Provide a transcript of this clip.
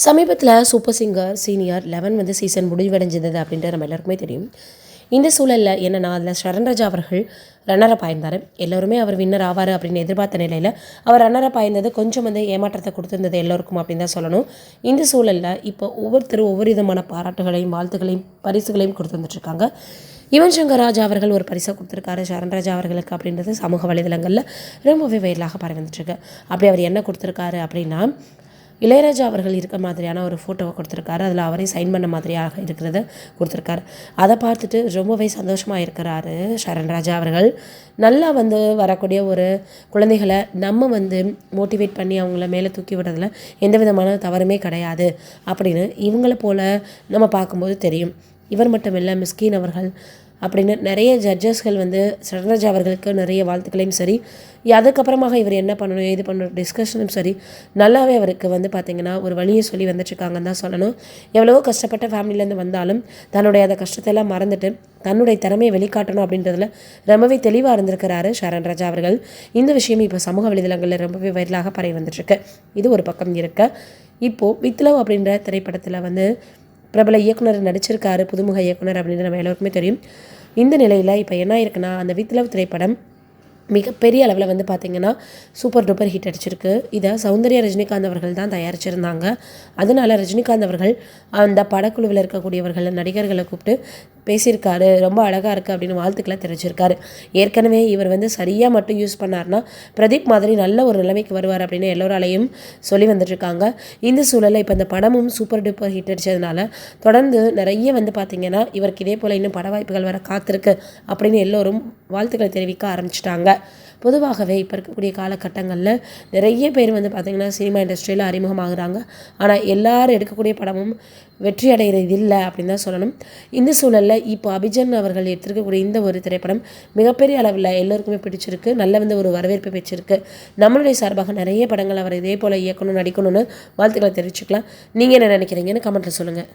சமீபத்தில் super singer senior 11 வந்து season முடிவடைஞ்சது அப்படின்றது நம்ம எல்லாருக்குமே தெரியும். இந்த சூழலில் என்னென்னா, அதில் சரண்ராஜா அவர்கள் ரன்னரப் ஆயிருந்தார். எல்லோருமே அவர் வின்னர் ஆவார் அப்படின்னு எதிர்பார்த்த நிலையில் அவர் ரன்னரப் ஆயிருந்தது கொஞ்சம் வந்து ஏமாற்றத்தை கொடுத்துருந்தது எல்லோருக்கும் அப்படின்னு தான் சொல்லணும். இந்த சூழலில் இப்போ ஒவ்வொருத்தரும் ஒவ்வொரு விதமான பாராட்டுகளையும் வாழ்த்துக்களையும் பரிசுகளையும் கொடுத்துருந்துட்டுருக்காங்க. யுவன் சங்கர் ராஜா அவர்கள் ஒரு பரிசை கொடுத்துருக்காரு சரண்ராஜா அவர்களுக்கு அப்படின்றது சமூக வலைதளங்களில் ரொம்பவே வைரலாக பரவி வந்துட்டுருக்கு. அப்படி அவர் என்ன கொடுத்துருக்காரு அப்படின்னா, இளையராஜா அவர்கள் இருக்க மாதிரியான ஒரு ஃபோட்டோவை கொடுத்துருக்காரு. அதில் அவரே சைன் பண்ண மாதிரியாக இருக்கிறத கொடுத்துருக்காரு. அதை பார்த்துட்டு ரொம்பவே சந்தோஷமாக இருக்கிறாரு சரண்ராஜா அவர்கள். நல்லா வந்து வரக்கூடிய ஒரு குழந்தைகளை நம்ம வந்து மோட்டிவேட் பண்ணி அவங்கள மேலே தூக்கி விடுறதுல எந்த விதமான தவறுமே கிடையாது அப்படின்னு இவங்கள போல் நம்ம பார்க்கும்போது தெரியும். இவர் மட்டும் இல்லை, மிஸ்கின் அவர்கள் அப்படின்னு நிறைய ஜட்ஜஸ்கள் வந்து சரண்ராஜா அவர்களுக்கு நிறைய வாழ்த்துக்களையும் சரி, அதுக்கப்புறமாக இவர் என்ன பண்ணணும் ஏது பண்ணணும் டிஸ்கஷனும் சரி, நல்லாவே அவருக்கு வந்து பார்த்திங்கன்னா ஒரு வழியை சொல்லி வந்துட்டுருக்காங்கன்னு தான் சொல்லணும். எவ்வளவோ கஷ்டப்பட்ட ஃபேமிலியிலேருந்து வந்தாலும் தன்னுடைய அந்த கஷ்டத்தையெல்லாம் மறந்துட்டு தன்னுடைய திறமையை வெளிக்காட்டணும் அப்படின்றதுல ரொம்பவே தெளிவாக இருந்திருக்கிறாரு சரண்ராஜா அவர்கள். இந்த விஷயம் இப்போ சமூக வலைதளங்களில் ரொம்பவே வைரலாக பரவி வந்துட்டுருக்கு. இது ஒரு பக்கம் இருக்க, இப்போது வித் லவ் அப்படின்ற திரைப்படத்தில் வந்து பிரபல இயக்குனர் நடிச்சிருக்காரு, புதுமுக இயக்குனர் அப்படின்னு நம்ம எல்லோருக்குமே தெரியும். இந்த நிலையில் இப்போ என்ன இருக்குன்னா, அந்த வித் லவ் திரைப்படம் மிகப்பெரிய அளவில் வந்து பார்த்திங்கன்னா சூப்பர் டூப்பர் ஹிட் அடிச்சிருக்கு. இதை சௌந்தர்யா ரஜினிகாந்த் அவர்கள் தான் தயாரிச்சிருந்தாங்க. அதனால் ரஜினிகாந்த் அவர்கள் அந்த படக்குழுவில் இருக்கக்கூடியவர்கள் நடிகர்களை கூப்பிட்டு பேசியிருக்காரு. ரொம்ப அழகாக இருக்குது அப்படின்னு வாழ்த்துக்களை தெரிவிச்சிருக்காரு. ஏற்கனவே இவர் வந்து சரியாக மட்டும் யூஸ் பண்ணார்னா பிரதீப் மாதிரி நல்ல ஒரு நிலைமைக்கு வருவார் அப்படின்னு எல்லோராலையும் சொல்லி வந்துட்டுருக்காங்க. இந்த சூழலில் இப்போ இந்த படமும் சூப்பர் டூப்பர் ஹிட் அடித்ததுனால தொடர்ந்து நிறைய வந்து பார்த்திங்கன்னா இவருக்கு இதே போல் இன்னும் பட வாய்ப்புகள் வர காத்திருக்கு அப்படின்னு எல்லோரும் வாழ்த்துக்களை தெரிவிக்க ஆரம்பிச்சிட்டாங்க. பொதுவாகவே இப்போ இருக்கக்கூடிய காலகட்டங்களில் நிறைய பேர் வந்து பார்த்திங்கன்னா சினிமா இண்டஸ்ட்ரியில் அறிமுகமாகுறாங்க. ஆனால் எல்லோரும் எடுக்கக்கூடிய படமும் வெற்றி அடைகிறது இல்லை அப்படின்னு தான் சொல்லணும். இந்த சூழலில் இப்போ அபிஜன் அவர்கள் எடுத்திருக்கக்கூடிய இந்த ஒரு திரைப்படம் மிகப்பெரிய அளவில் எல்லோருக்குமே பிடிச்சிருக்கு. நல்ல வந்து ஒரு வரவேற்பு பெற்றிருக்கு. நம்மளுடைய சார்பாக நிறைய படங்கள் அவர் இதே போல் இயக்கணும் நடிக்கணும்னு வாழ்த்துக்களை தெரிவிச்சுக்கலாம். நீங்கள் என்ன நினைக்கிறீங்கன்னு கமெண்ட்டில் சொல்லுங்கள்.